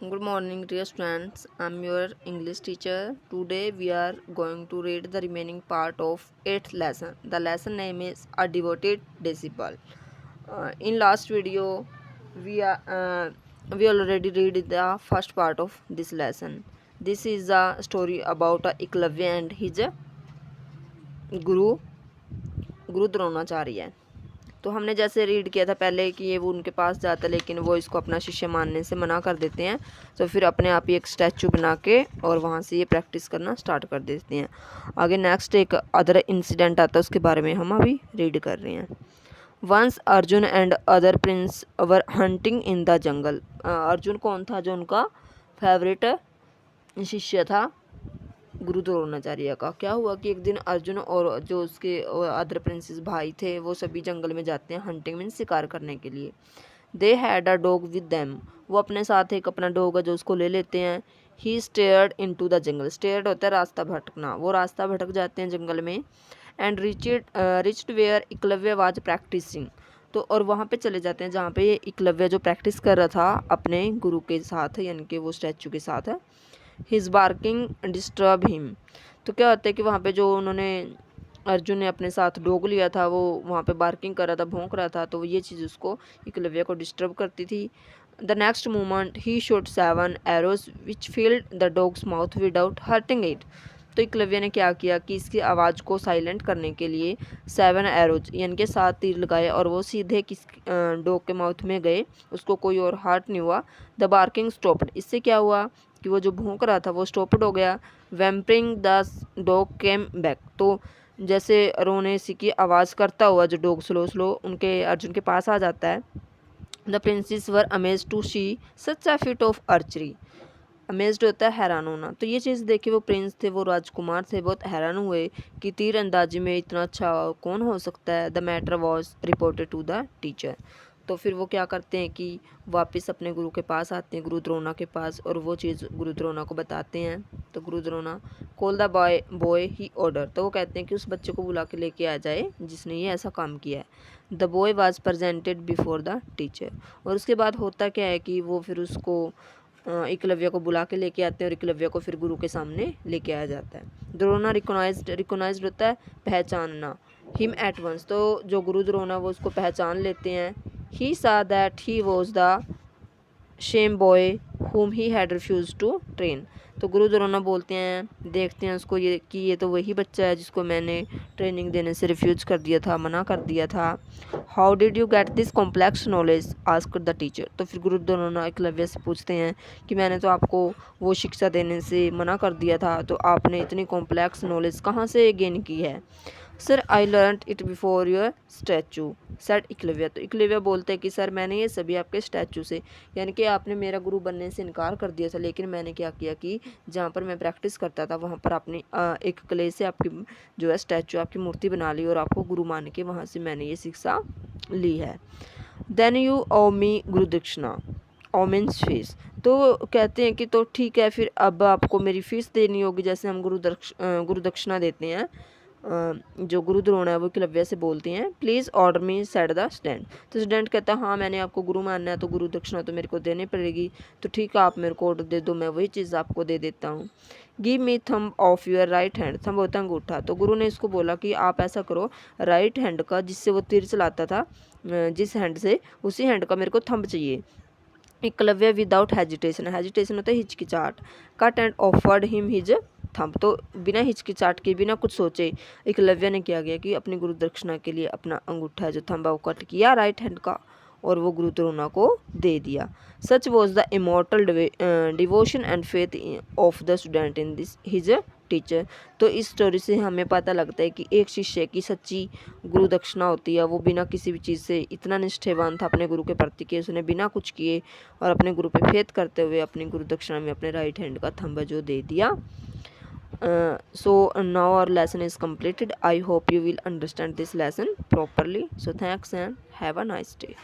Good morning, dear students. I'm your English teacher. Today we are going to read the remaining part of 8th lesson. The lesson name is A Devoted Disciple. In last video, we already read the first part of this lesson. This is a story about Eklavya and his guru गुरु द्रोणाचार्य। तो हमने जैसे read किया था पहले कि ये वो उनके पास जाता है, लेकिन वो इसको अपना शिष्य मानने से मना कर देते हैं। तो फिर अपने आप ही एक स्टैचू बना के और वहाँ से ये प्रैक्टिस करना स्टार्ट कर देते हैं। आगे नेक्स्ट एक अदर इंसिडेंट आता है, उसके बारे में हम अभी रीड कर रहे हैं। Once Arjun and other prince were hunting in the jungle. Arjun कौन था? जो उनका फेवरेट शिष्य था गुरु द्रोणाचार्य का। क्या हुआ कि एक दिन अर्जुन और जो उसके अदर प्रिंसेस भाई थे वो सभी जंगल में जाते हैं हंटिंग मीन शिकार करने के लिए। They had a dog with them. वो अपने साथ एक अपना डॉग है जो उसको ले लेते हैं। He stared into the jungle. Stared होता है रास्ता भटकना। वो रास्ता भटक जाते हैं जंगल में। And reached where Eklavya was practising. तो और वहाँ पे चले जाते हैं जहाँ पे ये एकलव्य जो प्रैक्टिस कर रहा था अपने गुरु के साथ, यानी कि वो स्टैचू के साथ है। His barking disturb him. तो क्या होता है कि वहाँ पे जो उन्होंने अर्जुन ने अपने साथ डॉग लिया था वो वहाँ पे बार्किंग कर रहा था, भौंक रहा था, तो ये चीज़ उसको एकलव्य को डिस्टर्ब करती थी। The next moment he shot 7 arrows which filled the dogs mouth without hurting it. तो एकलव्य ने क्या किया कि इसकी आवाज़ को साइलेंट करने के लिए 7 एरोज यानी कि 7 तीर लगाए और वो सीधे किस डॉग के माउथ में गए। उसको कोई और हार्ट नहीं हुआ। The barking stopped. इससे क्या हुआ कि वो जो भौंक रहा था वो स्टॉप्ड हो गया। वैम्परिंग द डॉग केम बैक। तो जैसे रोने सी की आवाज़ करता हुआ जो डॉग स्लो स्लो उनके अर्जुन के पास आ जाता है। The princes were amazed to see such a feat of archery. Amazed होता है हैरान होना। तो ये चीज़ देखे वो प्रिंस थे, वो राजकुमार थे, बहुत हैरान हुए कि तीर अंदाजी में इतना अच्छा कौन हो सकता है। The matter was reported to the teacher. तो फिर वो क्या करते हैं कि वापस अपने गुरु के पास आते हैं, गुरु द्रोणा के पास, और वो चीज़ गुरु द्रोणा को बताते हैं। तो गुरु Drona call the boy boy he order. तो वो कहते हैं कि उस बच्चे को बुला के लेके आ जाए जिसने ये ऐसा काम किया है। The boy was presented before the teacher. और उसके बाद होता क्या है कि वो फिर उसको एकलव्य को बुला के लेके आते हैं और एकलव्य को फिर गुरु के सामने लेके आया जाता है। द्रोणा रिकोनाइज्ड होता है पहचानना। Him at once. तो जो गुरु द्रोणा वो उसको पहचान लेते हैं। He saw that he was the same boy whom he had refused to train। तो गुरु द्रोणा बोलते हैं, देखते हैं उसको ये कि ये तो वही बच्चा है जिसको मैंने ट्रेनिंग देने से रिफ्यूज कर दिया था, मना कर दिया था। How did you get this complex knowledge asked the teacher. तो फिर गुरु द्रोणा एकलव्य से पूछते हैं कि मैंने तो आपको वो शिक्षा देने से मना कर दिया था, तो आपने इतनी कॉम्प्लेक्स नॉलेज कहाँ से गेन की है। Sir I learn it before your statue set Eklavya. तो एकलव्य बोलते हैं कि सर मैंने ये सभी आपके स्टैचू से, यानी कि आपने मेरा गुरु बनने से इनकार कर दिया था, लेकिन मैंने क्या किया कि जहाँ पर मैं प्रैक्टिस करता था वहाँ पर आपने एक क्ले से आपकी जो है स्टैचू आपकी मूर्ति बना ली और आपको गुरु मान के वहाँ से मैंने ये शिक्षा ली है। देन यू ओ मी गुरु दक्षिणा ओ मीन्स फीस। तो कहते हैं कि तो ठीक है, फिर अब आपको मेरी फ़ीस देनी होगी, जैसे हम गुरु दक्षिणा देते हैं। जो गुरु द्रोण है वो एकलव्य से बोलती हैं, please order me said the student. तो स्टूडेंट कहता है हाँ मैंने आपको गुरु मानना है तो गुरु दक्षिणा तो मेरे को देनी पड़ेगी। तो ठीक है आप मेरे को ऑर्डर दे दो, मैं वही चीज़ आपको दे देता हूँ। Give me thumb of your right hand. Thumb होता है अंगूठा। तो गुरु ने इसको बोला कि आप ऐसा करो, राइट हैंड का जिससे वो तीर चलाता था, जिस हैंड से, उसी हैंड का मेरे को थंब चाहिए। Eklavya without hesitation. हेजिटेशन होता है हिचकिचाहट। Cut and offered him his thumb. तो बिना हिचकिचाहट के, बिना कुछ सोचे एकलव्य ने क्या किया कि अपनी गुरु दक्षिणा के लिए अपना अंगूठा जो थंबा वो कट किया राइट हैंड का और वो गुरु द्रोणा को दे दिया। सच was the immortal devotion and faith of the student in this his teacher. तो इस स्टोरी से हमें पता लगता है कि एक शिष्य की सच्ची गुरु दक्षिणा होती है, वो बिना किसी भी चीज़ से इतना निष्ठावान था अपने गुरु के प्रति कि उसने बिना कुछ किए और अपने गुरु पे फेथ करते हुए अपनी गुरु दक्षिणा में अपने राइट हैंड का थंब जो दे दिया। So now our lesson is completed. I hope you will understand this lesson properly. So thanks and have a nice day.